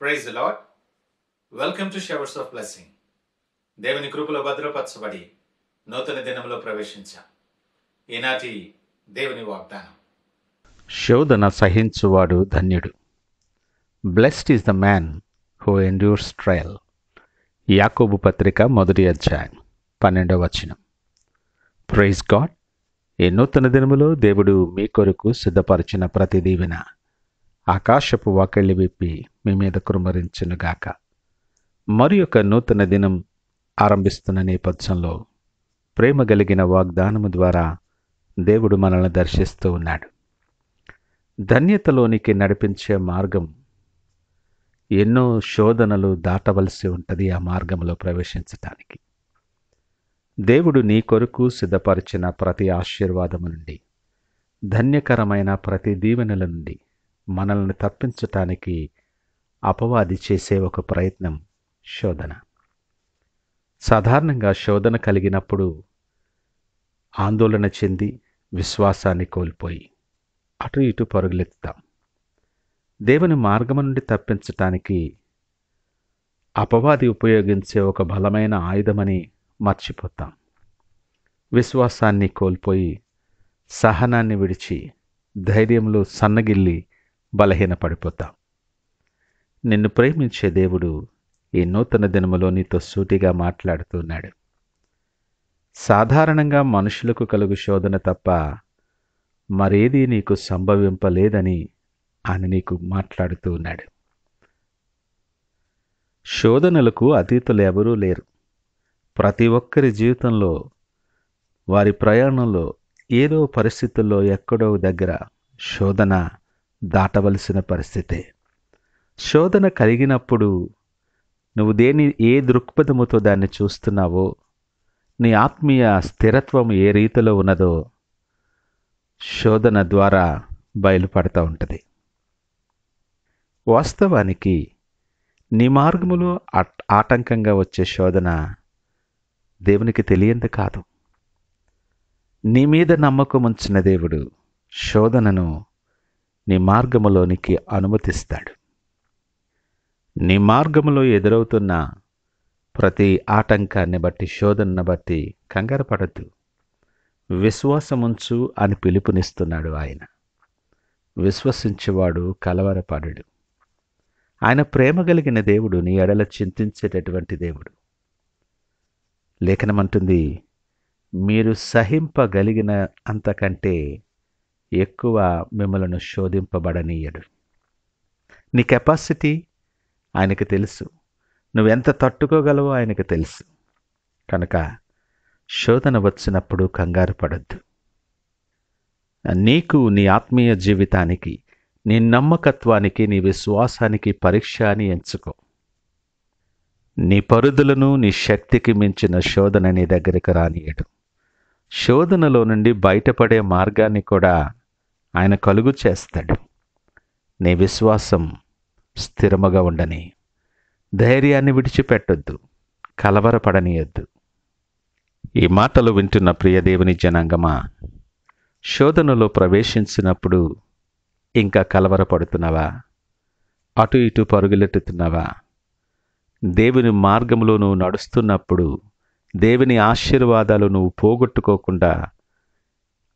Praise the Lord. Welcome to showers of blessing. దేవుని కృపలో భద్రపరచబడి నూతన దినంలో ప్రవేశించాం. ఈనాటి దేవుని వాగ్దానం, శోధన సహించువాడు ధన్యుడు. Blessed is the man who endures trial. యాకోబు పత్రిక 1వ అధ్యాయం 12వ వచనం. Praise God. ఈ నూతన దినములో దేవుడు మీ కొరకు సిద్ధపరిచిన ప్రతి దీవెన ఆకాశపు వాకిళ్ళు విప్పి మీ మీద కురుమరించునుగాక. మరి ఒక నూతన దినం ఆరంభిస్తున్న నేపథ్యంలో ప్రేమ కలిగిన వాగ్దానము ద్వారా దేవుడు మనల్ని దర్శిస్తూ ఉన్నాడు. ధన్యతలోనికి నడిపించే మార్గం, ఎన్నో శోధనలు దాటవలసి ఉంటుంది ఆ మార్గంలో ప్రవేశించటానికి. దేవుడు నీ కొరకు సిద్ధపరిచిన ప్రతి ఆశీర్వాదము నుండి, ధన్యకరమైన ప్రతి దీవెనల నుండి మనల్ని తప్పించటానికి అపవాది చేసే ఒక ప్రయత్నం శోధన. సాధారణంగా శోధన కలిగినప్పుడు ఆందోళన చెంది విశ్వాసాన్ని కోల్పోయి అటు ఇటు పరుగులెత్తుతాం. దేవుని మార్గము నుండి తప్పించటానికి అపవాది ఉపయోగించే ఒక బలమైన ఆయుధమని మర్చిపోతాం. విశ్వాసాన్ని కోల్పోయి సహనాన్ని విడిచి ధైర్యంలో సన్నగిల్లి బలహీనపడిపోతాం. నిన్ను ప్రేమించే దేవుడు ఈ నూతన దినములో నీతో సూటిగా మాట్లాడుతున్నాడు. సాధారణంగా మనుషులకు కలుగు శోధన తప్ప మరేదీ నీకు సంభవింపలేదని ఆయన నీకు మాట్లాడుతూ ఉన్నాడు. శోధనలకు అతీతులు ఎవరూ లేరు. ప్రతి ఒక్కరి జీవితంలో, వారి ప్రయాణంలో ఏదో పరిస్థితుల్లో ఎక్కడో దగ్గర శోధన దాటవలసిన పరిస్థితే. శోధన కలిగినప్పుడు నువ్వు ఏ దృక్పథముతో దాన్ని చూస్తున్నావో, నీ ఆత్మీయ స్థిరత్వం ఏ రీతిలో ఉన్నదో శోధన ద్వారా బయలుపడుతూ ఉంటుంది. వాస్తవానికి నీ మార్గములో ఆటంకంగా వచ్చే శోధన దేవునికి తెలియంది కాదు. నీ మీద నమ్మకం ఉంచిన దేవుడు శోధనను నీ మార్గములోనికి అనుమతిస్తాడు. నీ మార్గములో ఎదురవుతున్న ప్రతి ఆటంకాన్ని బట్టి, శోధనను బట్టి కంగారు పడద్దు. విశ్వాసముంచు అని పిలుపునిస్తున్నాడు ఆయన. విశ్వసించువాడు కలవరపడడు. ఆయన ప్రేమ కలిగిన దేవుడు, నీ ఎడల చింతించేటటువంటి దేవుడు. లేఖనమంటుంది, మీరు సహింపగలిగిన అంతకంటే ఎక్కువ మిమ్మలను శోధింపబడనీయడు. నీ కెపాసిటీ ఆయనకు తెలుసు. నువ్వెంత తట్టుకోగలవో ఆయనకు తెలుసు. కనుక శోధన వచ్చినప్పుడు కంగారు పడద్దు. నీకు, నీ ఆత్మీయ జీవితానికి, నీ నమ్మకత్వానికి, నీ విశ్వాసానికి పరీక్ష అని ఎంచుకో. నీ పరుదులను, నీ శక్తికి మించిన శోధన నీ దగ్గరికి రానియడు. శోధనలో నుండి బయటపడే మార్గాన్ని కూడా ఆయన కలుగు చేస్తాడు. నీ విశ్వాసం స్థిరముగా ఉండని, ధైర్యాన్ని విడిచిపెట్టొద్దు, కలవరపడనీయొద్దు. ఈ మాటలు వింటున్న ప్రియ దేవుని జనాంగమా, శోధనలో ప్రవేశించినప్పుడు ఇంకా కలవరపడుతున్నావా? అటు ఇటు పరుగులెట్టుతున్నావా? దేవుని మార్గంలో నువ్వు నడుస్తున్నప్పుడు దేవుని ఆశీర్వాదాలు నువ్వు పోగొట్టుకోకుండా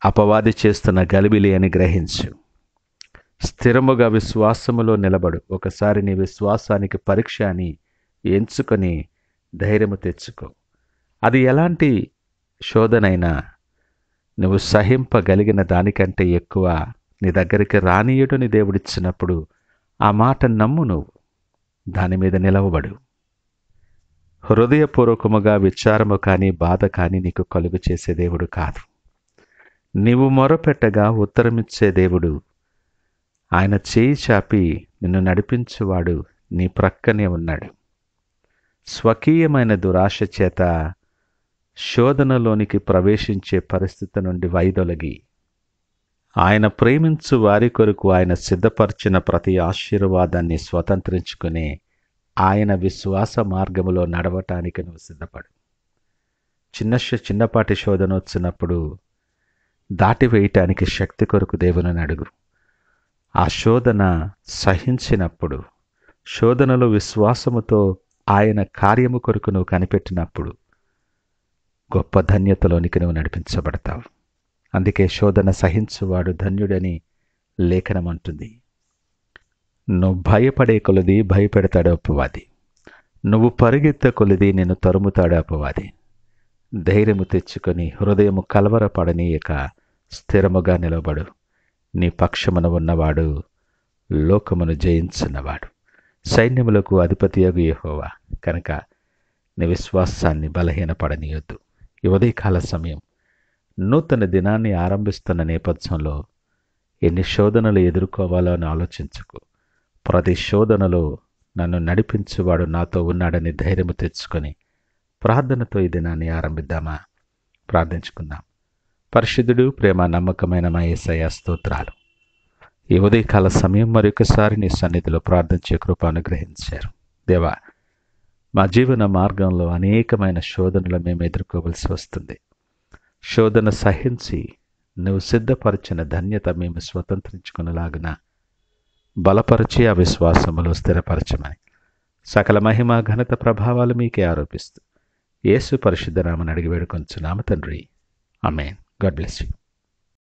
అపవాది చేస్తున్న గలిబిలి అని గ్రహించు. స్థిరముగా విశ్వాసములో నిలబడు. ఒకసారి నీ విశ్వాసానికి పరీక్ష అని ఎంచుకొని ధైర్యము తెచ్చుకో. అది ఎలాంటి శోధనైనా నువ్వు సహింపగలిగిన దానికంటే ఎక్కువ నీ దగ్గరికి రానియడని దేవుడిచ్చినప్పుడు ఆ మాట నమ్ము. నువ్వు దాని మీద నిలవబడు. హృదయపూర్వకముగా విచారము కానీ బాధ కానీ నీకు కలుగు చేసే దేవుడు కాదు. నీవు మొరపెట్టగా ఉత్తరమిచ్చే దేవుడు. ఆయన చేయి చాపి నిన్ను నడిపించువాడు నీ ప్రక్కనే ఉన్నాడు. స్వకీయమైన దురాశ చేత శోధనలోనికి ప్రవేశించే పరిస్థితి నుండి వైదొలగి, ఆయన ప్రేమించు వారి కొరకు ఆయన సిద్ధపరిచిన ప్రతి ఆశీర్వాదాన్ని స్వతంత్రించుకునే ఆయన విశ్వాస మార్గములో నడవటానికి నువ్వు సిద్ధపడు. చిన్నపాటి శోధన వచ్చినప్పుడు దాటివేయటానికి శక్తి కొరకు దేవుని అడుగు. ఆ శోధన సహించినప్పుడు శోధనలో విశ్వాసముతో ఆయన కార్యము కొరకు నువ్వు కనిపెట్టినప్పుడు గొప్ప ధన్యతలోనికి నువ్వు నడిపించబడతావు. అందుకే శోధన సహించువాడు ధన్యుడని లేఖనం అంటుంది. నువ్వు భయపడే కొలది భయపెడతాడు అపవాది. నువ్వు పరిగెత్తే కొలది నిన్ను తరుముతాడు అపవాది. ధైర్యము తెచ్చుకొని హృదయము కలవరపడనీయక స్థిరముగా నిలబడు. నీ పక్షమున ఉన్నవాడు లోకమును జయించున్నవాడు, సైన్యములకు అధిపతియగు యెహోవా. కనుక నీ విశ్వాసాన్ని బలహీనపడనీయొద్దు. ఈ ఉదయకాల సమయం నూతన దినాన్ని ఆరంభిస్తున్న నేపథ్యంలో ఎన్ని శోధనలు ఎదుర్కోవాలో అని ఆలోచించుకో. ప్రతి శోధనలో నన్ను నడిపించువాడు నాతో ఉన్నాడని ధైర్యము తెచ్చుకొని ప్రార్థనతో ఈ దినాన్ని ఆరంభిద్దామా? ప్రార్థించుకుందాం. పరిశుద్ధుడు, ప్రేమ నమ్మకమైన మా యేసయ్య స్తోత్రాలు. ఈ ఉదయకాల సమయం మరొకసారి నీ సన్నిధిలో ప్రార్థించే కృప అనుగ్రహించారు. దేవా, మా జీవన మార్గంలో అనేకమైన శోధనలు మేము ఎదుర్కోవలసి వస్తుంది. శోధన సహించి నువ్వు సిద్ధపరిచిన ధన్యత మేము స్వతంత్రించుకునేలాగున బలపరిచి ఆ విశ్వాసములో స్థిరపరచమని సకల మహిమ ఘనత ప్రభావాలు మీకే ఆరోపిస్తూ యేసు పరిశుద్ధ నామమున అడిగి వేడుకొంచున్నాము తండ్రి. ఆమేన్. God bless you.